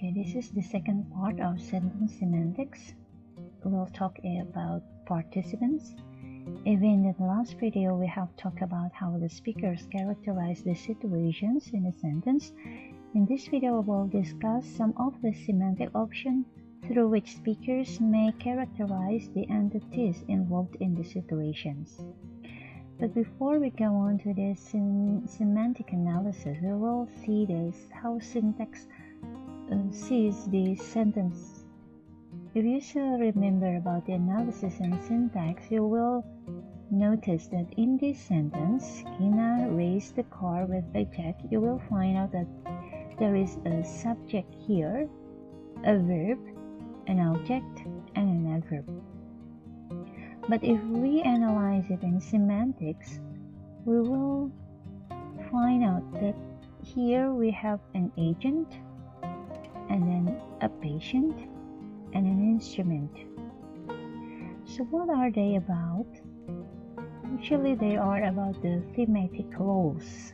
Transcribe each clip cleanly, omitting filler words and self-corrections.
Okay, this is the second part of sentence semantics. We'll talk about participants. Even in the last video, we have talked about how the speakers characterize the situations in a sentence. In this video, we'll discuss some of the semantic options through which speakers may characterize the entities involved in the situations. But before we go on to this semantic analysis, we will see how syntax sees the sentence. If you still remember about the analysis and syntax, you will notice that in this sentence, Gina raised the car with a jack. You will find out that there is a subject here, a verb, an object, and an adverb. But if we analyze it in semantics, we will find out that here we have an agent, and then a patient, and an instrument. So what are they about? Actually, they are about the thematic roles.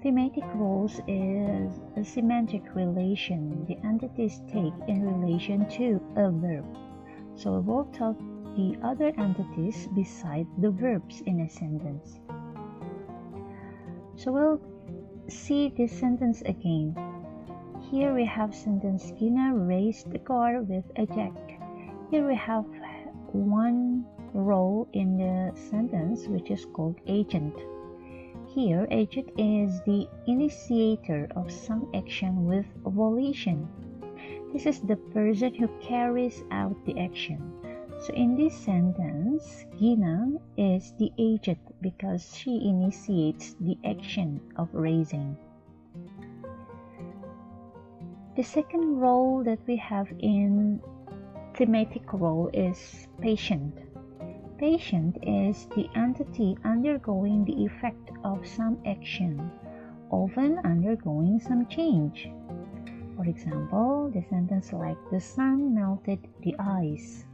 Thematic roles is a semantic relation the entities take in relation to a verb. So we'll talk the other entities beside the verbs in a sentence. So we'll see this sentence again. Here we have sentence Gina raised the car with a jack. Here we have one role in the sentence which is called agent. Here agent is the initiator of some action with volition. This is the person who carries out the action. So in this sentence, Gina is the agent because she initiates the action of raising. The second role that we have in thematic role is patient. Patient is the entity undergoing the effect of some action, often undergoing some change. For example, the sentence like the sun melted the ice.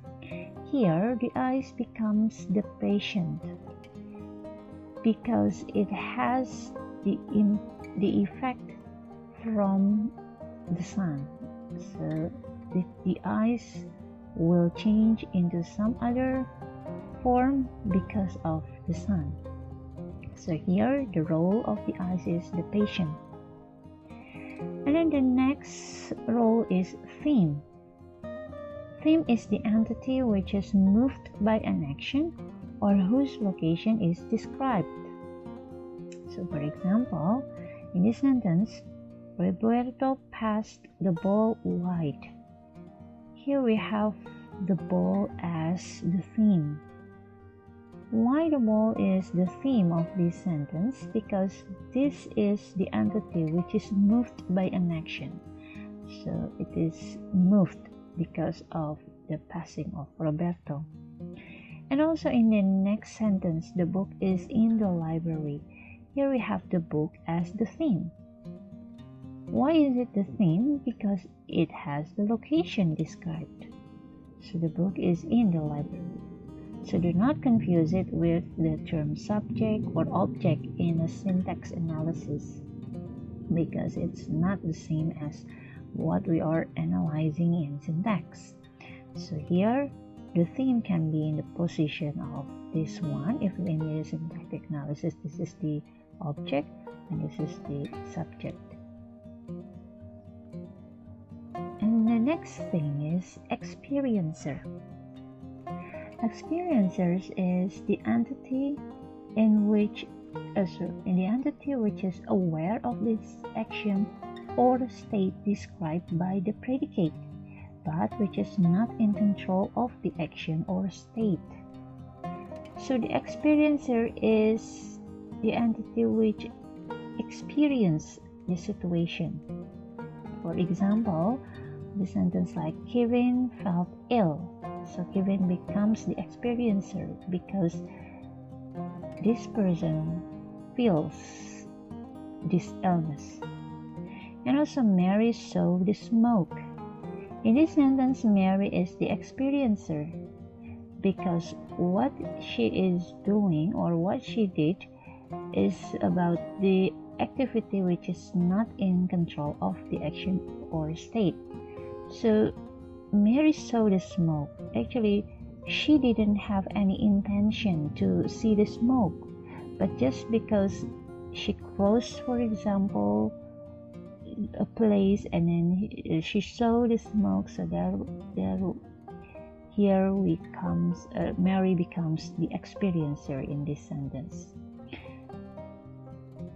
Here, the ice becomes the patient because it has the effect from the sun. So the ice will change into some other form because of the sun. So here, the role of the ice is the patient. And then the next role is theme. Theme is the entity which is moved by an action or whose location is described. So for example, in this sentence, Roberto passed the ball wide. Here we have the ball as the theme. Why the ball is the theme of this sentence? Because this is the entity which is moved by an action. So it is moved because of the passing of Roberto. And also in the next sentence, the book is in the library. Here we have the book as the theme. Why is it the theme? Because it has the location described. So the book is in the library. So do not confuse it with the term subject or object in a syntax analysis, because it's not the same as what we are analyzing in syntax. So here, the theme can be in the position of this one. If in the syntactic analysis, this is the object and this is the subject. And the next thing is experiencer. Experiencers is the entity which is aware of this action or state described by the predicate, but which is not in control of the action or state. So the experiencer is the entity which experiences the situation. For example, the sentence like Kevin felt ill. So Kevin becomes the experiencer because this person feels this illness. And also Mary saw the smoke. In this sentence, Mary is the experiencer because what she is doing or what she did is about the activity which is not in control of the action or state. So Mary saw the smoke. Actually, she didn't have any intention to see the smoke, but just because she crossed, for example, a place and then she saw the smoke, so Mary becomes the experiencer in this sentence.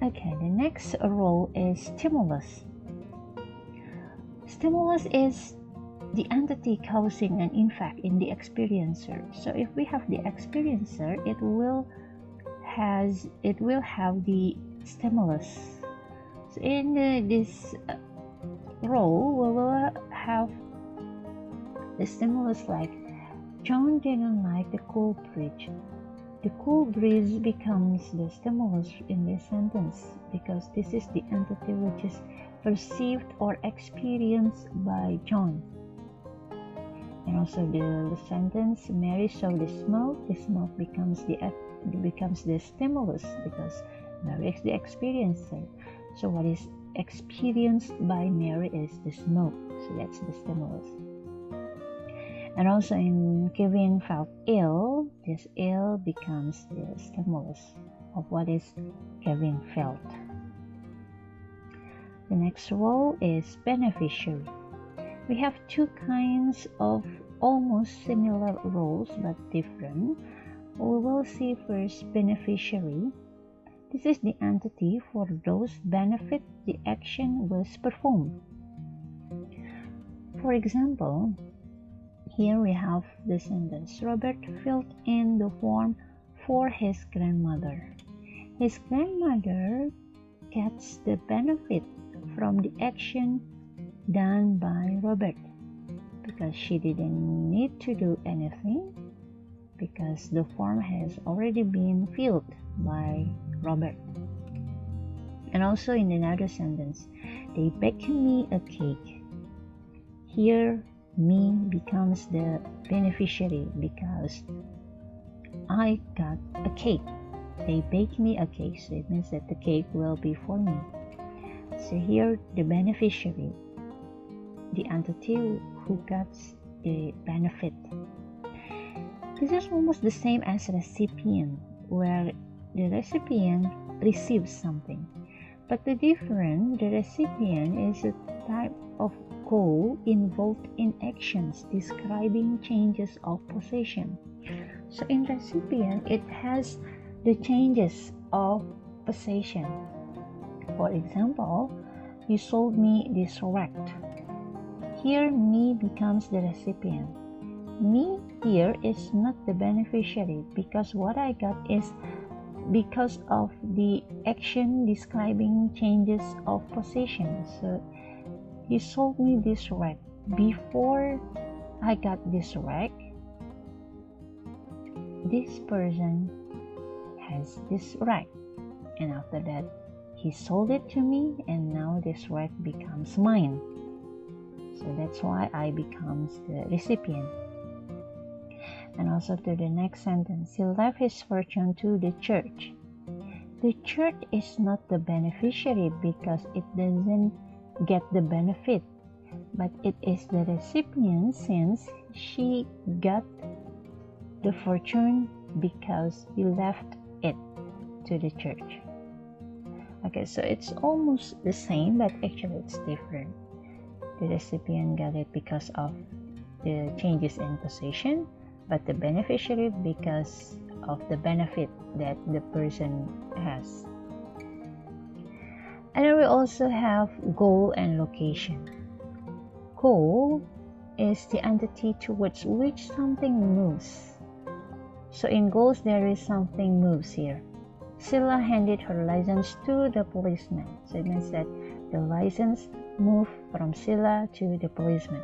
Okay, the next role is stimulus. Stimulus is the entity causing an effect in the experiencer. So if we have the experiencer, it will have the stimulus. So in this role, we will have the stimulus like John didn't like the cool bridge. The cool breeze becomes the stimulus in this sentence because this is the entity which is perceived or experienced by John. And also the sentence, Mary saw the smoke becomes the stimulus because Mary is the experiencer. So what is experienced by Mary is the smoke. So that's the stimulus. And also in Kevin felt ill, this ill becomes the stimulus of what is Kevin felt. The next role is beneficiary. We have two kinds of almost similar roles but different. We will see first beneficiary. This is the entity for those benefit the action was performed. For example, here we have the sentence, Robert filled in the form for his grandmother. His grandmother gets the benefit from the action done by Robert because she didn't need to do anything because the form has already been filled by Robert. And also in another sentence, they baked me a cake. Here, me becomes the beneficiary because I got a cake. They baked me a cake, so it means that the cake will be for me. So here, the beneficiary, the entity who gets the benefit. This is almost the same as recipient, where the recipient receives something. But the difference, the recipient is a type of goal involved in actions describing changes of possession. So in recipient, it has the changes of possession. For example, you sold me this rack. Here, me becomes the recipient. Me here is not the beneficiary because what I got is because of the action describing changes of possession. So he sold me this rack. Before I got this rack, this person has this rack, and after that he sold it to me, and now this rack becomes mine. So that's why I becomes the recipient. And also to the next sentence, he left his fortune to the church. The church is not the beneficiary because it doesn't get the benefit, but it is the recipient since she got the fortune because he left it to the church. Okay, so it's almost the same, but actually it's different. The recipient got it because of the changes in possession, but the beneficiary because of the benefit that the person has. And then we also have goal and location. Goal is the entity towards which something moves. So in goals, there is something moves here. Scylla handed her license to the policeman. So it means that the license moved from Scylla to the policeman.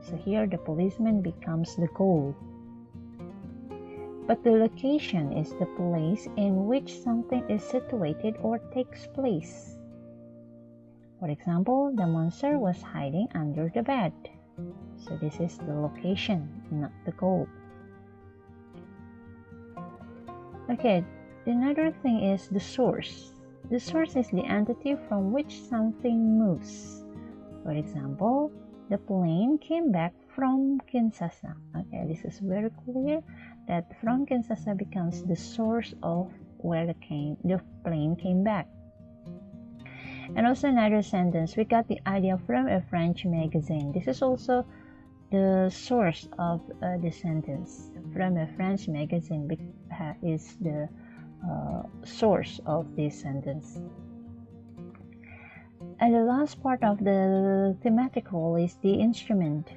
So here the policeman becomes the goal. But the location is the place in which something is situated or takes place. For example, the monster was hiding under the bed. So this is the location, not the goal. Okay, another thing is the source. the source is the entity from which something moves. For example, the plane came back from Kinshasa. Okay, this is very clear that from Kinshasa becomes the source of where the plane came back. And also another sentence, we got the idea from a French magazine. This is also the source of the sentence. From a French magazine is the source of this sentence. And the last part of the thematic role is the instrument.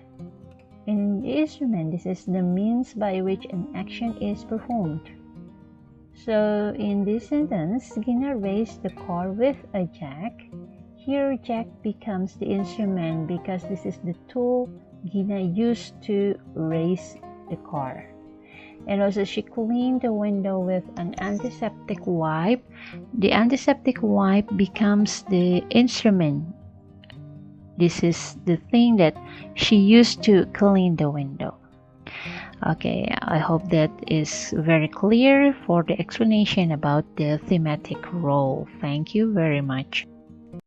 In the instrument, this is the means by which an action is performed. So in this sentence, Gina raised the car with a jack. Here, jack becomes the instrument because this is the tool Gina used to raise the car. And also she cleaned the window with an antiseptic wipe. The antiseptic wipe becomes the instrument. This is the thing that she used to clean the window. Okay, I hope that is very clear for the explanation about the thematic role. Thank you very much.